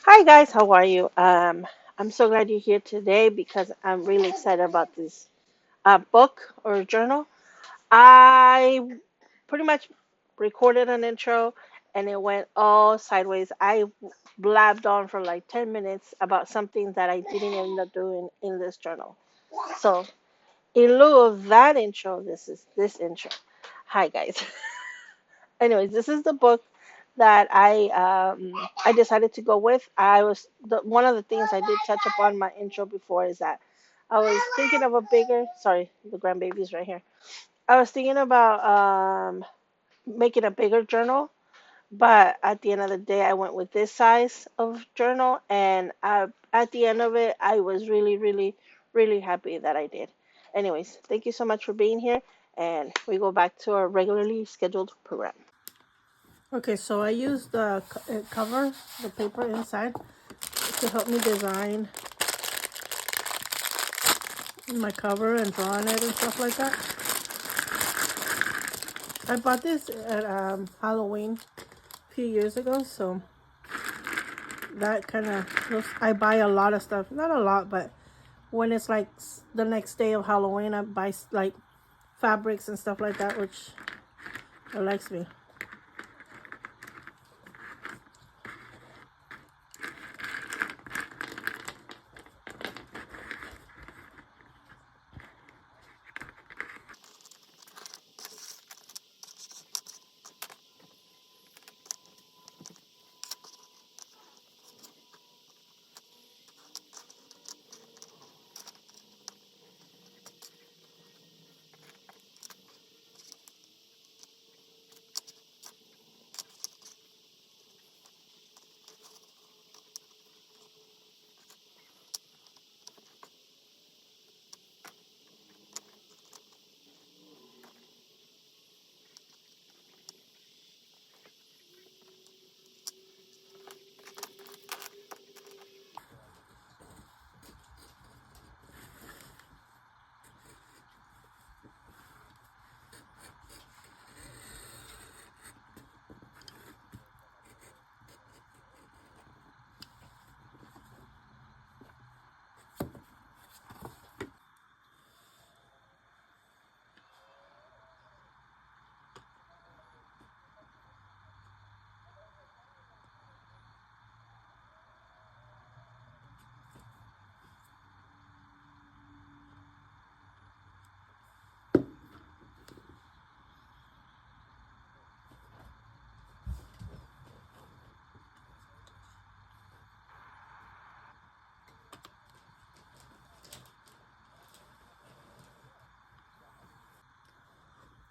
Hi guys, how are you? I'm so glad you're here today because I'm really excited about this book or journal. I pretty much recorded an intro and it went all sideways. I blabbed on for like 10 minutes about something that I didn't end up doing in this journal. So, in lieu of that intro, this is this intro. Hi guys. Anyways, this is the book that I decided to go with. One of the things I did touch upon my intro before is that I was thinking of a bigger. Sorry, the grandbaby's right here. I was thinking about making a bigger journal, but at the end of the day, I went with this size of journal, and at the end of it, I was really, really, really happy that I did. Anyways, thank you so much for being here, and we go back to our regularly scheduled program. Okay, so I used the cover, the paper inside, to help me design my cover and draw on it and stuff like that. I bought this at Halloween a few years ago, so that kind of, I buy a lot of stuff. Not a lot, but when it's like the next day of Halloween, I buy like fabrics and stuff like that, which likes me.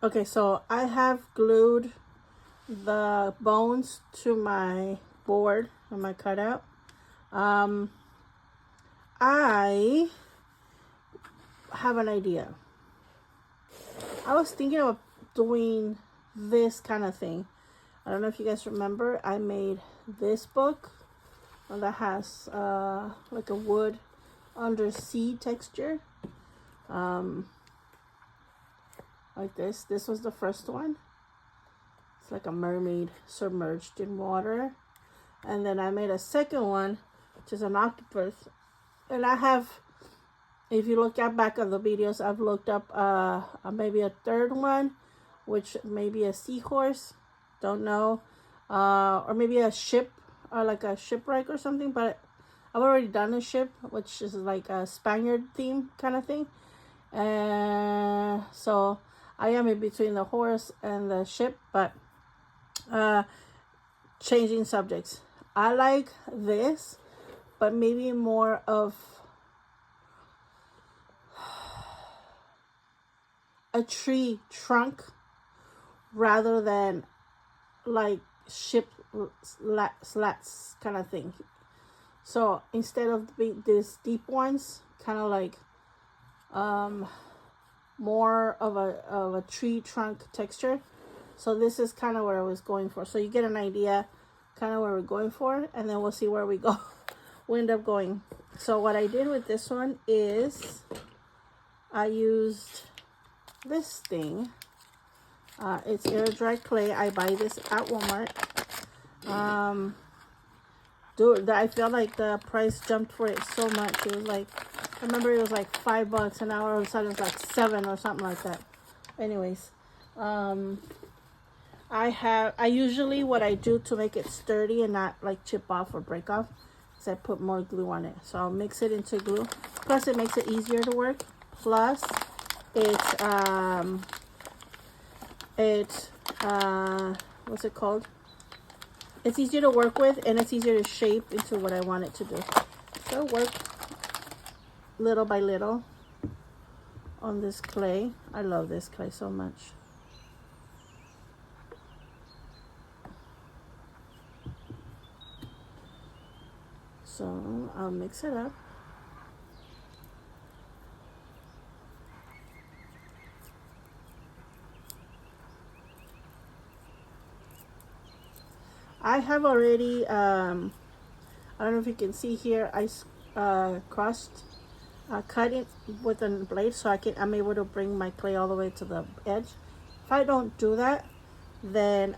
Okay, so I have glued the bones to my board and my cutout. Um, I have an idea. I was thinking of doing this kind of thing. I don't know if you guys remember, I made this book that has like a wood undersea texture. Um, like this. This was the first one. It's like a mermaid submerged in water. And then I made a second one, which is an octopus. And I have, if you look at back of the videos, I've looked up maybe a third one, which may be a seahorse, don't know, or maybe a ship, or like a shipwreck or something. But I've already done a ship, which is like a Spaniard theme kind of thing. And so I am in between the horse and the ship, but changing subjects. I like this, but maybe more of a tree trunk rather than like ship slats kind of thing. So instead of these deep ones, kind of like more of a tree trunk texture. So this is kind of what I was going for. So you get an idea kind of where we're going for, and then we'll see where we go. We end up going. So what I did with this one is I used this thing. It's air dry clay. I buy this at Walmart. Dude, I feel like the price jumped for it so much. It was like, I remember it was like $5, and now all of a sudden it's like 7 or something like that. Anyways, I usually, what I do to make it sturdy and not like chip off or break off is I put more glue on it. So I'll mix it into glue. Plus it makes it easier to work. Plus what's it called? It's easier to work with, and it's easier to shape into what I want it to do. So work little by little on this clay. I love this clay so much. So I'll mix it up. I have already, I don't know if you can see here, I cut it with a blade so I'm able to bring my clay all the way to the edge. If I don't do that, then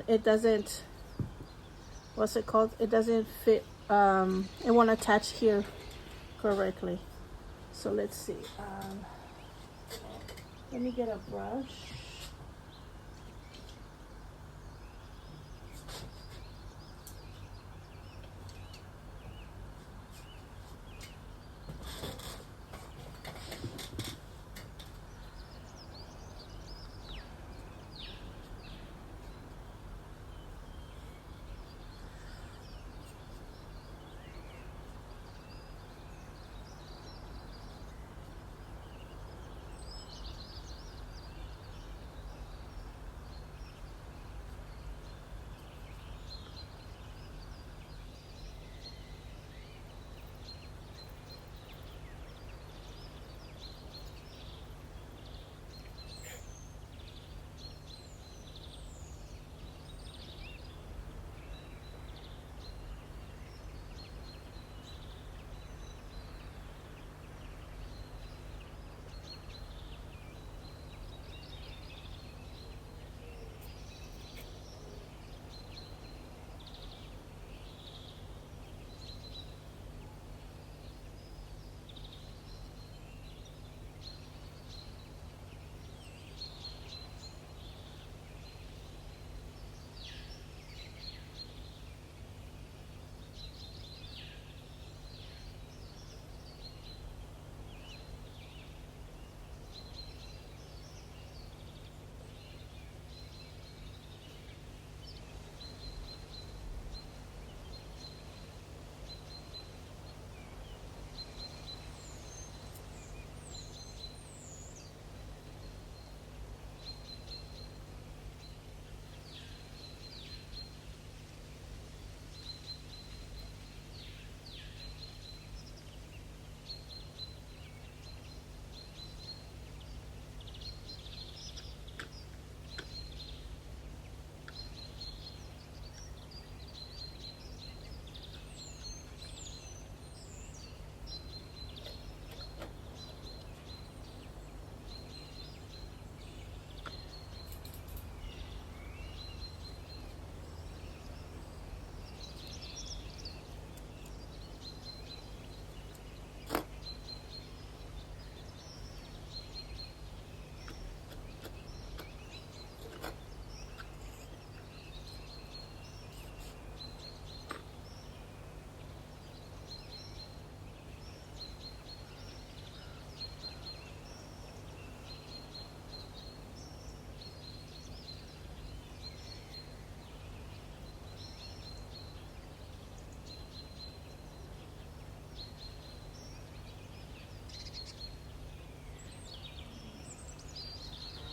it doesn't, what's it called? It doesn't fit, it won't attach here correctly. So let's see. Let me get a brush.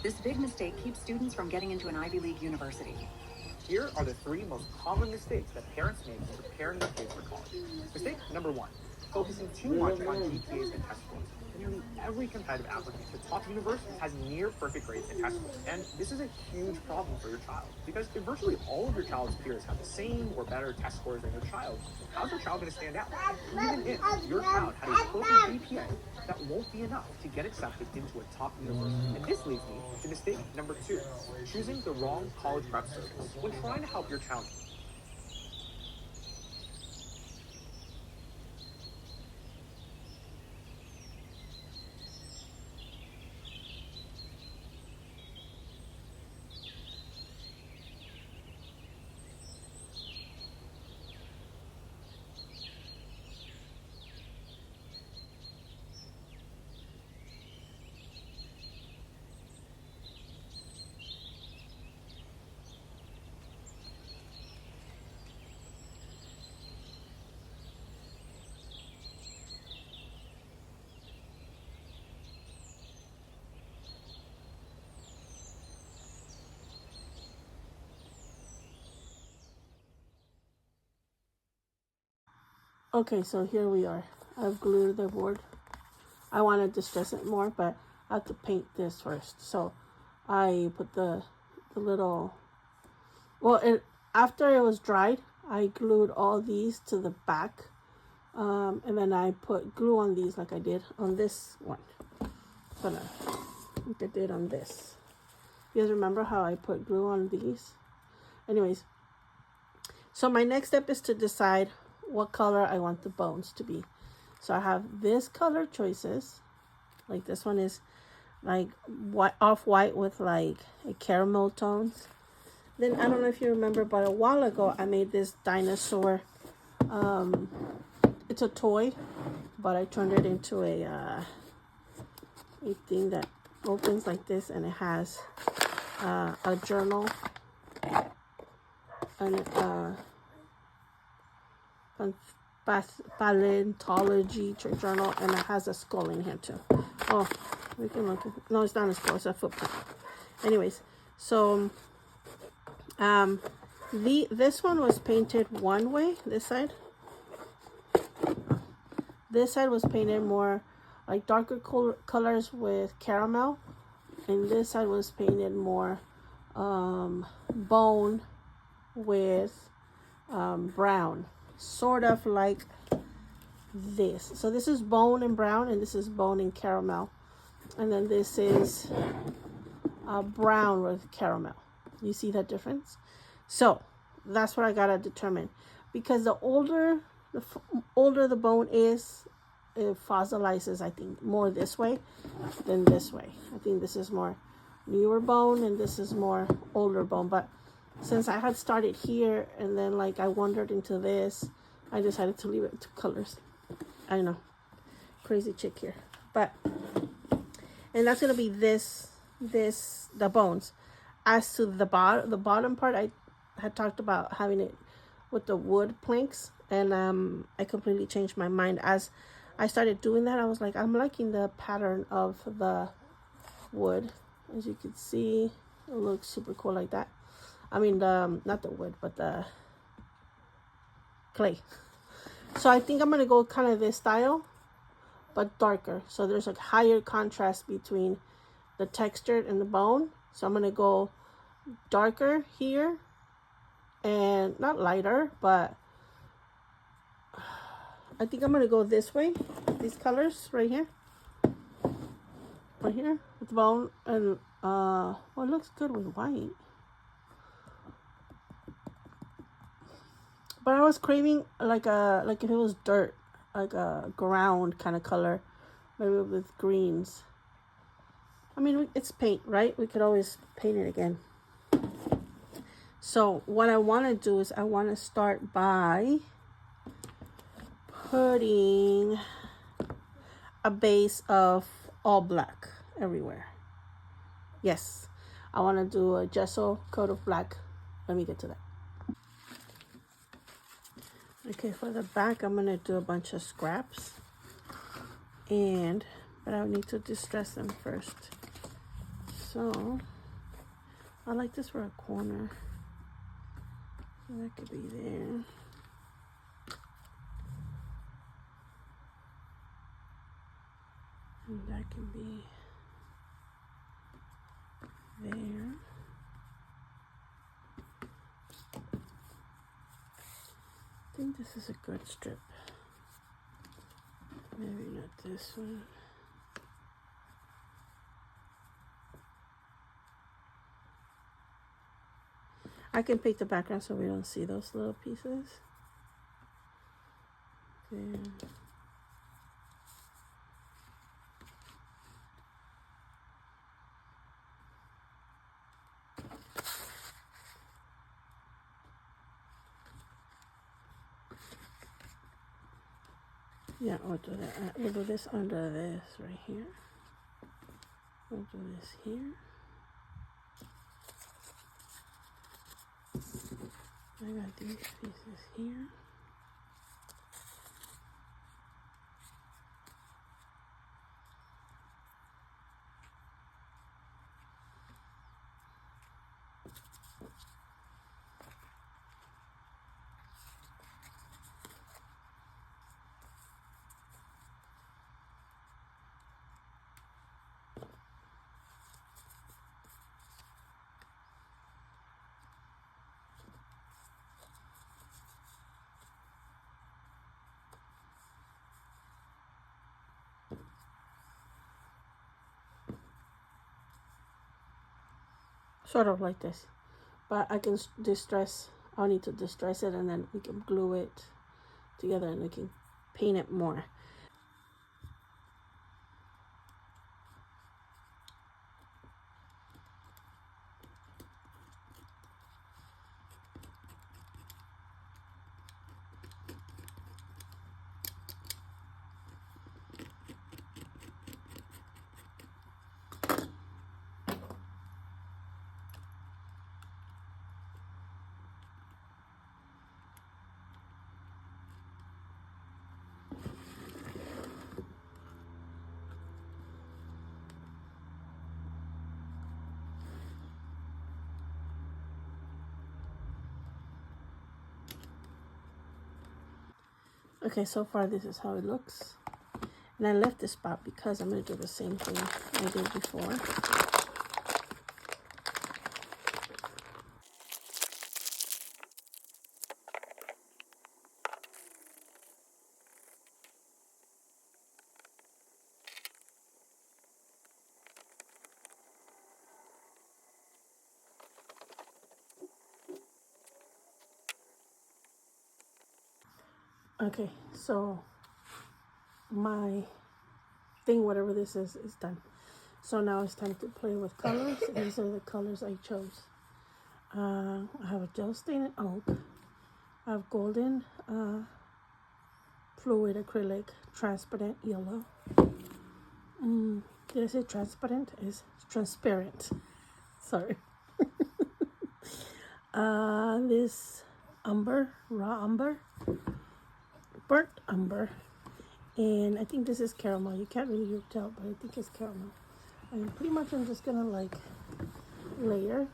This big mistake keeps students from getting into an Ivy League university. Here are the 3 most common mistakes that parents make when preparing their kids for college. Mistake number 1, focusing too much on GPAs and test scores. nearly every competitive applicant to top universities has near perfect grades in test scores. And this is a huge problem for your child, because if virtually all of your child's peers have the same or better test scores than your child, how's your child going to stand out? Even if your child had a perfect GPA, that won't be enough to get accepted into a top university. And this leads me to mistake number 2, choosing the wrong college prep service. When trying to help your child Okay, so here we are. I've glued the board. I want to distress it more, but I have to paint this first. So I put the little, well, after it was dried, I glued all these to the back. And then I put glue on these like I did on this one. Like I did on this. You guys remember how I put glue on these? Anyways, so my next step is to decide what color I want the bones to be. So I have this color choices. Like this one is like white, off-white with like a caramel tones. Then I don't know if you remember, but a while ago I made this dinosaur. It's a toy, but I turned it into a thing that opens like this, and it has a journal and paleontology journal, and it has a skull in here too. Oh, we can look. No, it's not a skull. It's a footprint. Anyways, so this one was painted one way. This side. This side was painted more like darker colors with caramel, and this side was painted more bone with brown, sort of like this. So this is bone and brown, and this is bone and caramel, and then this is brown with caramel. You see that difference? So that's what I gotta determine, because the older the bone is, it fossilizes, I think, more this way than this way. I think this is more newer bone and this is more older bone. But since I had started here and then like I wandered into this, I decided to leave it to colors. I know, crazy chick here. But, and that's gonna be the bones. As to the bottom part, I had talked about having it with the wood planks, and I completely changed my mind. As I started doing that, I was like, I'm liking the pattern of the wood. As you can see, it looks super cool like that. I mean, not the wood, but the clay. So I think I'm gonna go kind of this style, but darker. So there's like higher contrast between the texture and the bone. So I'm gonna go darker here, and not lighter, but I think I'm gonna go this way. These colors right here, with bone, and well, it looks good with white. But I was craving like if it was dirt, like a ground kind of color, maybe with greens. I mean, it's paint, right? We could always paint it again. So what I want to do is I want to start by putting a base of all black everywhere. Yes, I want to do a gesso coat of black. Let me get to that. Okay, for the back, I'm going to do a bunch of scraps. But I need to distress them first. So, I like this for a corner. So that could be there. And can be there. I think this is a good strip. Maybe not this one. I can pick the background so we don't see those little pieces. There. Yeah, we'll do that. We'll do this under this right here. We'll do this here. I got these pieces here. Sort of like this, but I can distress. I'll need to distress it, and then we can glue it together, and we can paint it more. Okay, so far this is how it looks. And I left this spot because I'm going to do the same thing I did before. Okay, so my thing, whatever this is done. So now it's time to play with colors. These are the colors I chose. I have a gel stained oak. I have golden fluid acrylic transparent yellow. Did I say transparent? It's transparent. Sorry. This umber, raw umber, burnt umber, and I think this is caramel. You can't really tell, but I think it's caramel. And pretty much I'm just gonna like layer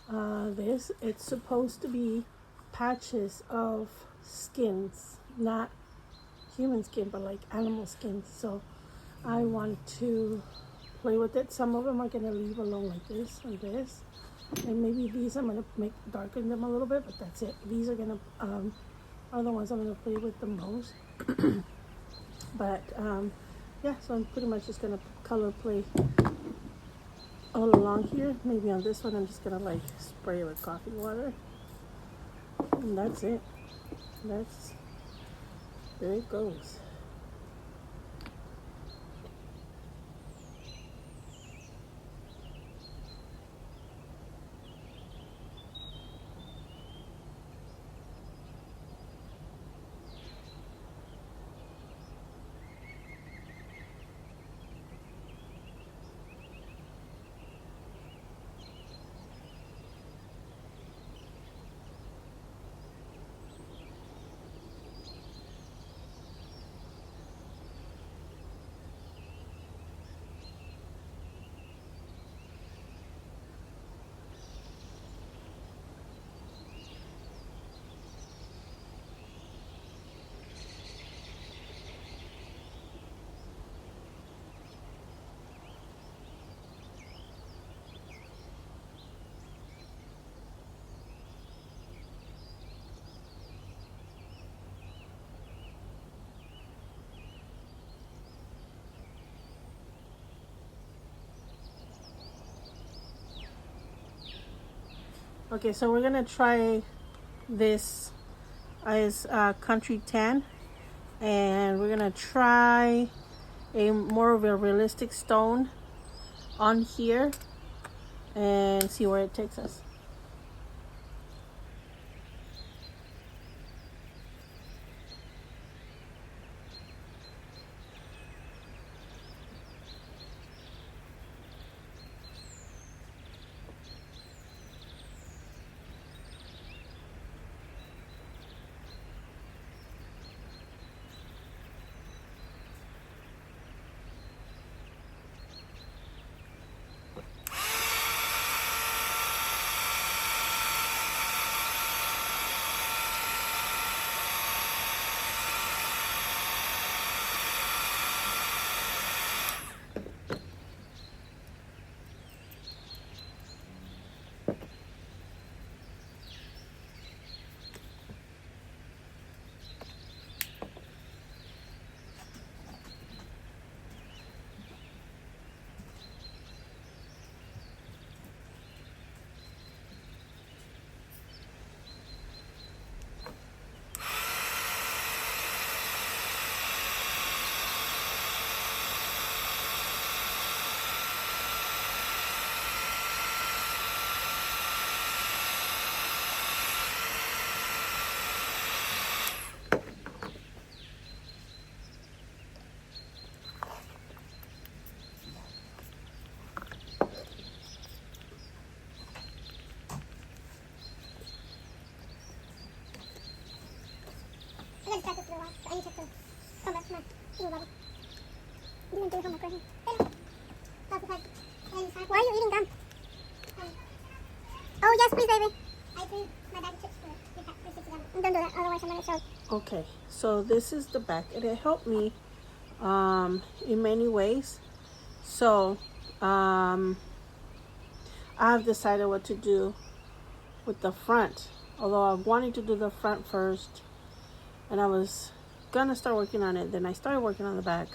this. It's supposed to be patches of skins, not human skin, but like animal skin. So I want to play with it. Some of them are gonna leave alone like this and this, and maybe these I'm gonna make darken them a little bit, but that's it. These are gonna are the ones I'm gonna play with the most. But yeah, so I'm pretty much just gonna color play all along here. Maybe on this one I'm just gonna like spray it with coffee water, and that's it. There it goes. Okay, so we're gonna try this as country tan, and we're gonna try a more of a realistic stone on here and see where it takes us. I gotta practice for a while, so I need to come back to my eating level. You didn't do your homework, right? Why are you eating gum? Oh, yes, please, baby. I threw my bag of chips for your sister. Don't do that, otherwise I'm gonna show. Okay, so this is the back, and it helped me in many ways. So I've decided what to do with the front, although I wanted to do the front first, and I was gonna start working on it. Then I started working on the back.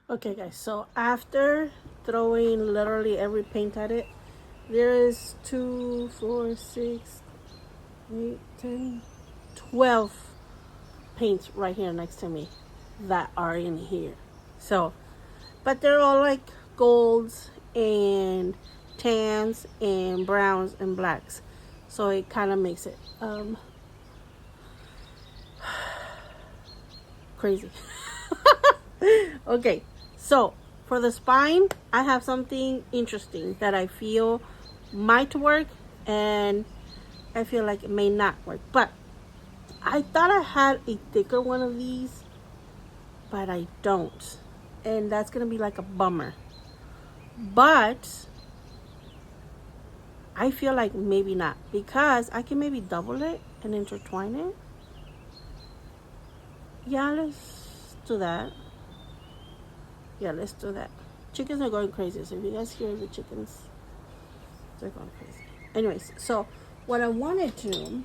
Okay, guys, so after throwing literally every paint at it, there is 2, 4, 6, 8, 10, 12 paints right here next to me that are in here. So, but they're all like golds and tans and browns and blacks. So it kind of makes it crazy. Okay, so for the spine, I have something interesting that I feel might work, and I feel like it may not work. But I thought I had a thicker one of these, but I don't. And that's going to be like a bummer. But I feel like maybe not, because I can maybe double it and intertwine it. Yeah, let's do that. Yeah, let's do that. Chickens are going crazy. So if you guys hear the chickens, they're going crazy. Anyways, so what I wanted to,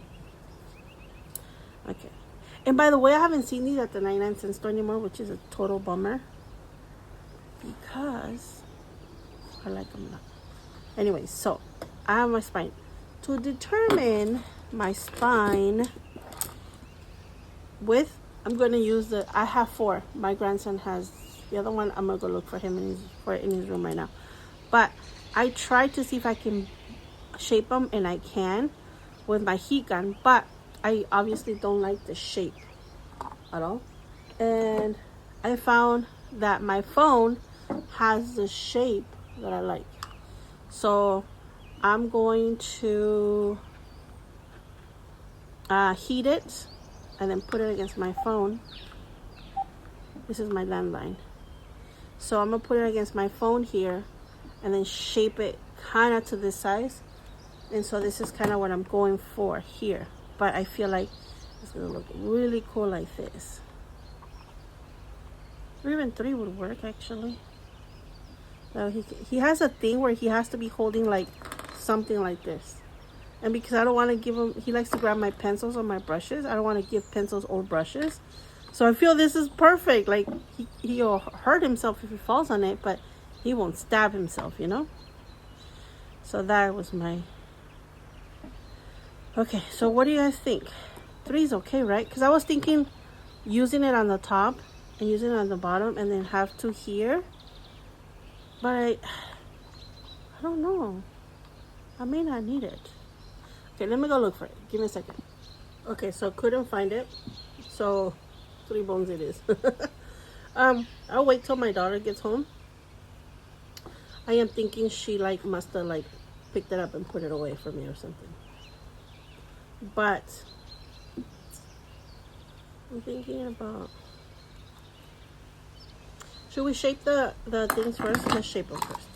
okay. And by the way, I haven't seen these at the 99 cent store anymore, which is a total bummer, because I like them a lot. Anyways, so I have my spine. To determine my spine width, I'm going to use I have 4. My grandson has the other one. I'm going to go look for him in his room right now. But I tried to see if I can shape them, and I can with my heat gun, but I obviously don't like the shape at all. And I found that my phone has the shape that I like. So I'm going to heat it and then put it against my phone. This is my landline. So I'm going to put it against my phone here and then shape it kind of to this size. And so this is kind of what I'm going for here. But I feel like it's going to look really cool like this. Or even 3 would work, actually. So he has a thing where he has to be holding like something like this. And because I don't want to give him, he likes to grab my pencils or my brushes. I don't want to give pencils or brushes. So I feel this is perfect. Like he'll hurt himself if he falls on it, but he won't stab himself, you know? So that was my... Okay, so what do you guys think? 3 is okay, right? Because I was thinking using it on the top and using it on the bottom and then have 2 here. But I don't know. I may not need it. Okay, let me go look for it. Give me a second. Okay, so couldn't find it. So 3 bones it is. I'll wait till my daughter gets home. I am thinking she must have picked it up and put it away for me or something. But I'm thinking about, should we shape the things first? Let's shape them first.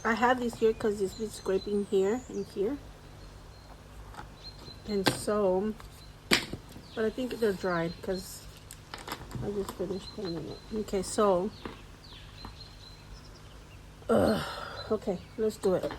I have these here because it's been scraping here and here. And so, but I think they're dried because I just finished painting it. Okay, so, okay, let's do it.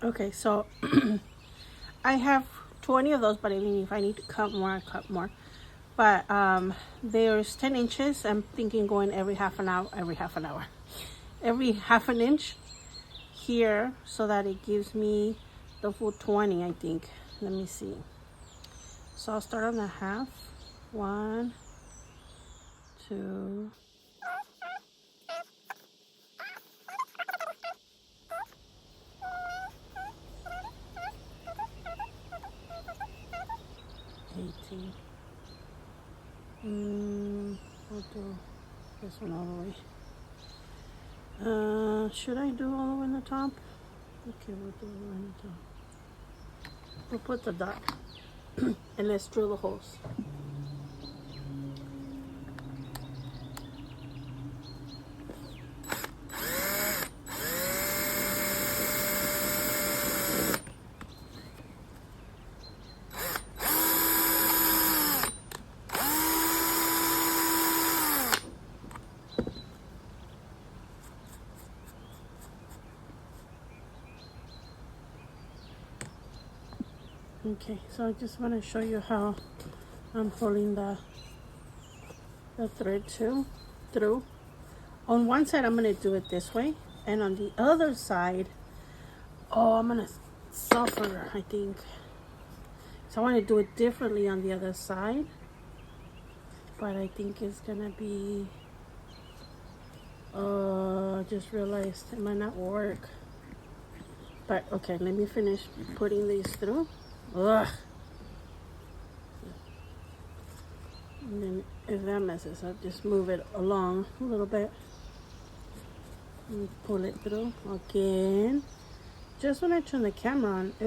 Okay, so I have 20 of those, but I mean, if I need to cut more, I cut more. But there's 10 inches. I'm thinking going every half an hour. Every half an inch here so that it gives me the full 20, I think. Let me see. So I'll start on the half. 1, 2, 18. I'll do this one all the way. Should I do all the way in the top? Okay, we'll do all the way in the top. We'll put the dot and let's drill the holes. Okay, so I just want to show you how I'm pulling the thread through. On one side, I'm going to do it this way. And on the other side, I'm going to suffer, I think. So I want to do it differently on the other side. But I think it's going to be... I just realized it might not work. But, okay, let me finish putting these through. Ugh. And then if that messes up, just move it along a little bit and pull it through again. Just when I turned the camera on, I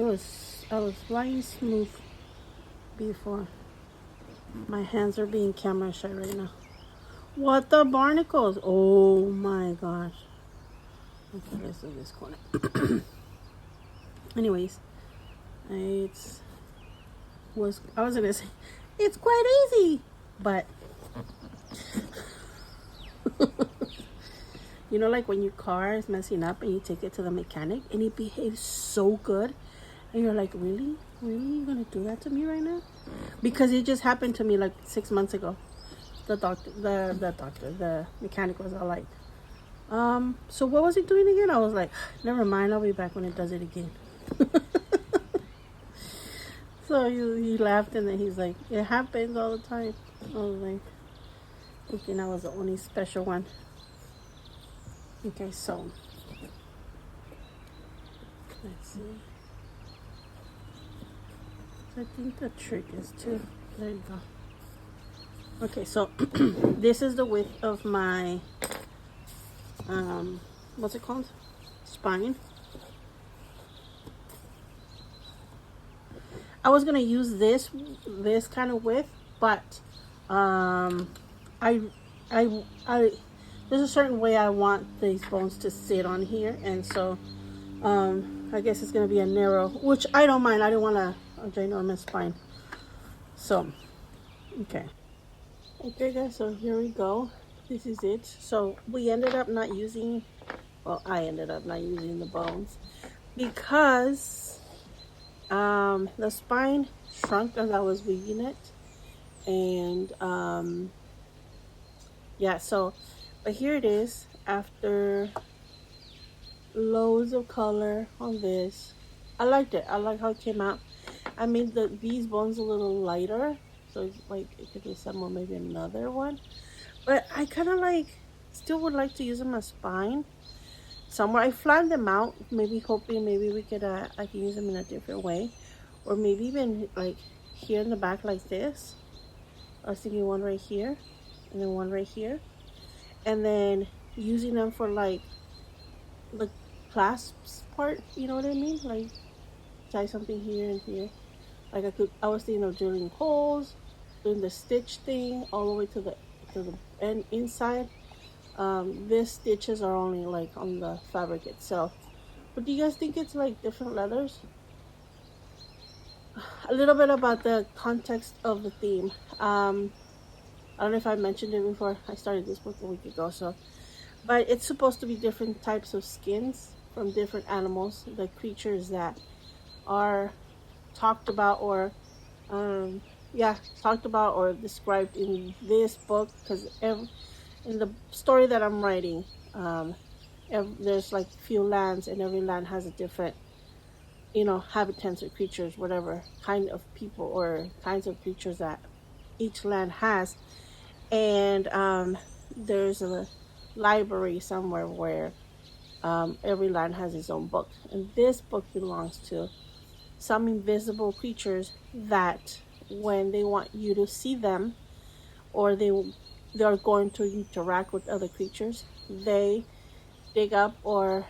was flying smooth before. My hands are being camera shy right now. What the barnacles? Oh my gosh. Okay, let's do this corner. Anyways, I was gonna say it's quite easy, but you know, like when your car is messing up and you take it to the mechanic and it behaves so good, and you're like, really you're gonna do that to me right now? Because it just happened to me like 6 months ago. The mechanic was all like, so what was it doing again? I was like, never mind, I'll be back when it does it again. So he laughed, and then he's like, it happens all the time. I was like, thinking I was the only special one. Okay, so let's see. So I think the trick is to, there you go. Okay, so this is the width of my, what's it called? Spine. I was gonna use this kind of width, but I there's a certain way I want these bones to sit on here, and so I guess it's gonna be a narrow, which I don't mind. I don't want a ginormous spine. So okay guys, so here we go. This is it. So we ended up not using, well, I ended up not using the bones because the spine shrunk as I was weaving it, and yeah, so but here it is after loads of color on this. I liked it. I like how it came out. I made these bones a little lighter, so it's like it could resemble maybe another one, but I kind of like still would like to use them as spine somewhere. I flattened them out, maybe hoping maybe we could I can use them in a different way, or maybe even like here in the back like this. I was thinking one right here and then one right here, and then using them for like the clasps part, you know what I mean, like tie something here and here. Like I was thinking of drilling holes, doing the stitch thing all the way to the end inside. These stitches are only like on the fabric itself. But do you guys think it's like different leathers? A little bit about the context of the theme. I don't know if I mentioned it before. I started this book a week ago, so but it's supposed to be different types of skins from different animals, the creatures that are talked about or described in this book, because in the story that I'm writing, There's like few lands, and every land has a different, habitants or creatures, whatever kind of people or kinds of creatures that each land has. And there's a library somewhere where every land has its own book. And this book belongs to some invisible creatures that, when they want you to see them, or they are going to interact with other creatures, they dig up or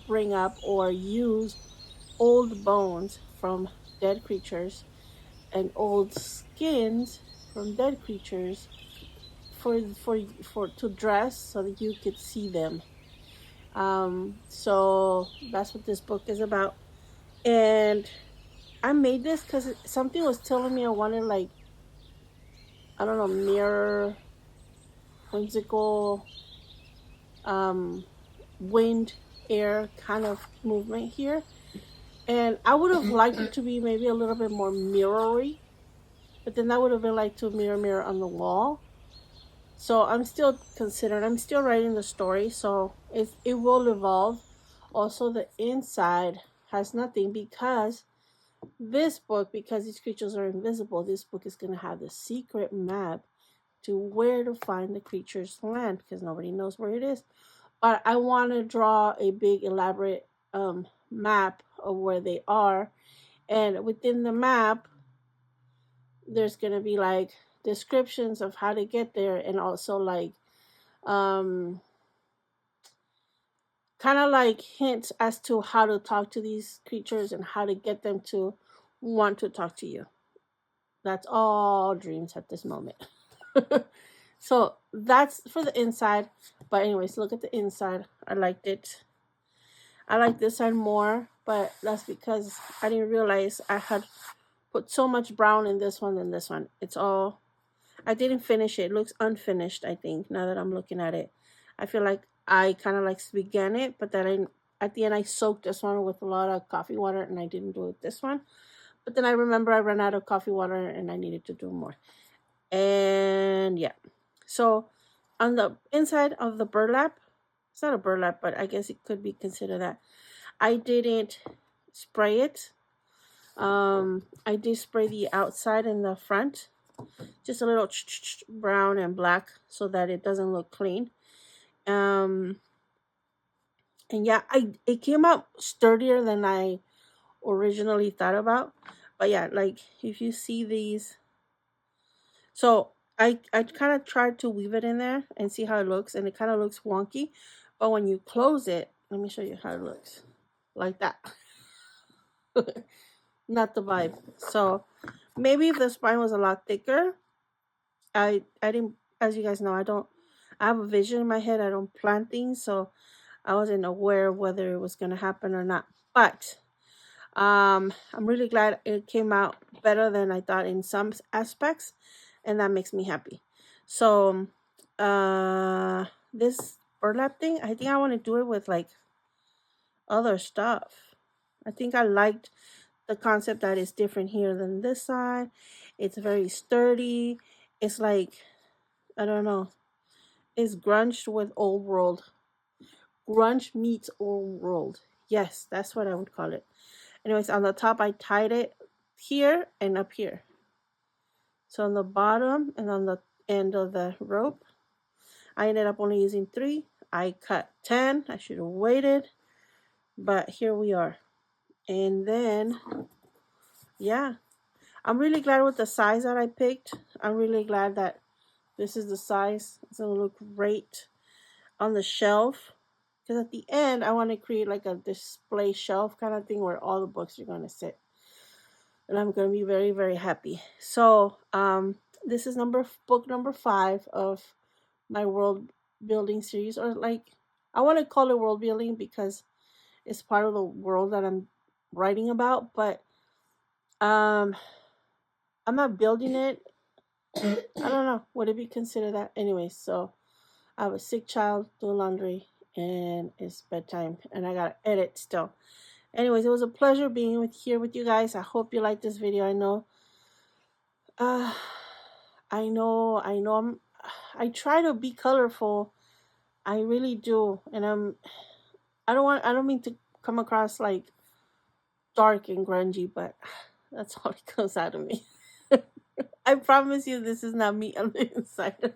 bring up or use old bones from dead creatures and old skins from dead creatures for to dress so that you could see them. So that's what this book is about. And I made this because something was telling me I wanted, like, I don't know, mirror, whimsical, wind, air kind of movement here. And I would have liked it to be maybe a little bit more mirrory, but then that would have been like to mirror on the wall. So I'm still considering, I'm still writing the story, so it will evolve. Also, the inside has nothing, because this book, because these creatures are invisible, this book is going to have the secret map to where to find the creature's land, because nobody knows where it is. But I want to draw a big elaborate map of where they are, and within the map there's going to be like descriptions of how to get there, and also like kind of like hints as to how to talk to these creatures and how to get them to want to talk to you. That's all dreams at this moment. So that's for the inside. But anyways, look at the inside. I liked it. I like this side more, but that's because I didn't realize I had put so much brown in this one than this one. It's all, I didn't finish it. It looks unfinished, I think, now that I'm looking at it. I feel like I kind of like began it, but then at the end I soaked this one with a lot of coffee water, and I didn't do it this one. But then I remember I ran out of coffee water and I needed to do more. And yeah. So on the inside of the burlap, it's not a burlap, but I guess it could be considered that, I didn't spray it. I did spray the outside and the front, just a little brown and black, so that it doesn't look clean. And yeah, it came out sturdier than I originally thought about. But yeah, like if you see these, so I kind of tried to weave it in there and see how it looks, and it kind of looks wonky. But when you close it, let me show you how it looks. Like that. Not the vibe. So maybe if the spine was a lot thicker, I didn't, as you guys know, I have a vision in my head. I don't plan things, so I wasn't aware of whether it was going to happen or not. But I'm really glad it came out better than I thought in some aspects, and that makes me happy. So this burlap thing, I think I want to do it with like other stuff. I think I liked the concept that is different here than this side. It's very sturdy. It's like, I don't know, it's grunge with old world. Grunge meets old world. Yes, that's what I would call it. Anyways, on the top I tied it here and up here. So on the bottom and on the end of the rope, I ended up only using 3. I cut 10. I should have waited, but here we are. And then, yeah, I'm really glad with the size that I picked. I'm really glad that this is the size. It's going to look great on the shelf. Because at the end, I want to create like a display shelf kind of thing where all the books are going to sit. And I'm going to be very, very happy. So, this is book number 5 of my world building series. Or like, I want to call it world building because it's part of the world that I'm writing about. But I'm not building it. I don't know. Would it be considered that? Anyway, so I have a sick child doing laundry, and it's bedtime, and I gotta edit still. Anyways, it was a pleasure being here with you guys. I hope you liked this video. I know I try to be colorful I really do. And I don't mean to come across like dark and grungy, but that's all it comes out of me. I promise you, this is not me on the inside.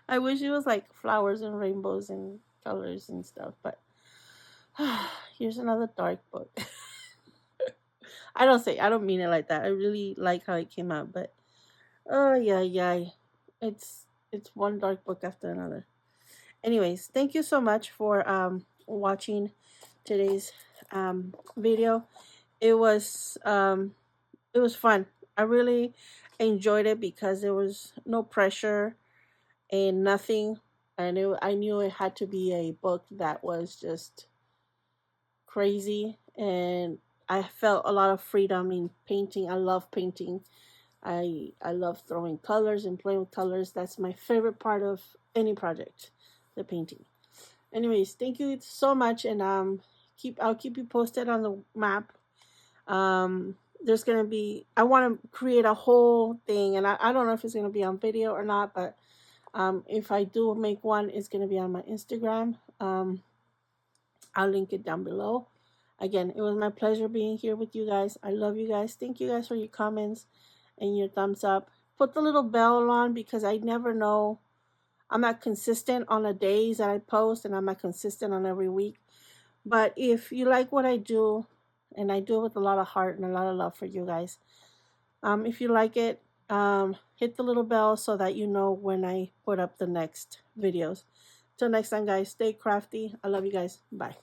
I wish it was like flowers and rainbows and colors and stuff, but here's another dark book. I don't mean it like that. I really like how it came out, but oh yeah, yeah, it's one dark book after another. Anyways, thank you so much for watching today's video. It was fun. I really enjoyed it because there was no pressure and nothing. I knew it had to be a book that was just crazy, and I felt a lot of freedom in painting. I love painting. I love throwing colors and playing with colors. That's my favorite part of any project, the painting. Anyways, thank you so much, and I'll keep you posted on the map. There's gonna be, I want to create a whole thing, and I don't know if it's gonna be on video or not, but if I do make one, it's gonna be on my Instagram. I'll link it down below. Again, it was my pleasure being here with you guys. I love you guys. Thank you guys for your comments and your thumbs up. Put the little bell on because I never know. I'm not consistent on the days that I post, and I'm not consistent on every week. But if you like what I do, and I do it with a lot of heart and a lot of love for you guys, if you like it, hit the little bell so that you know when I put up the next videos. Till next time, guys, stay crafty. I love you guys. Bye.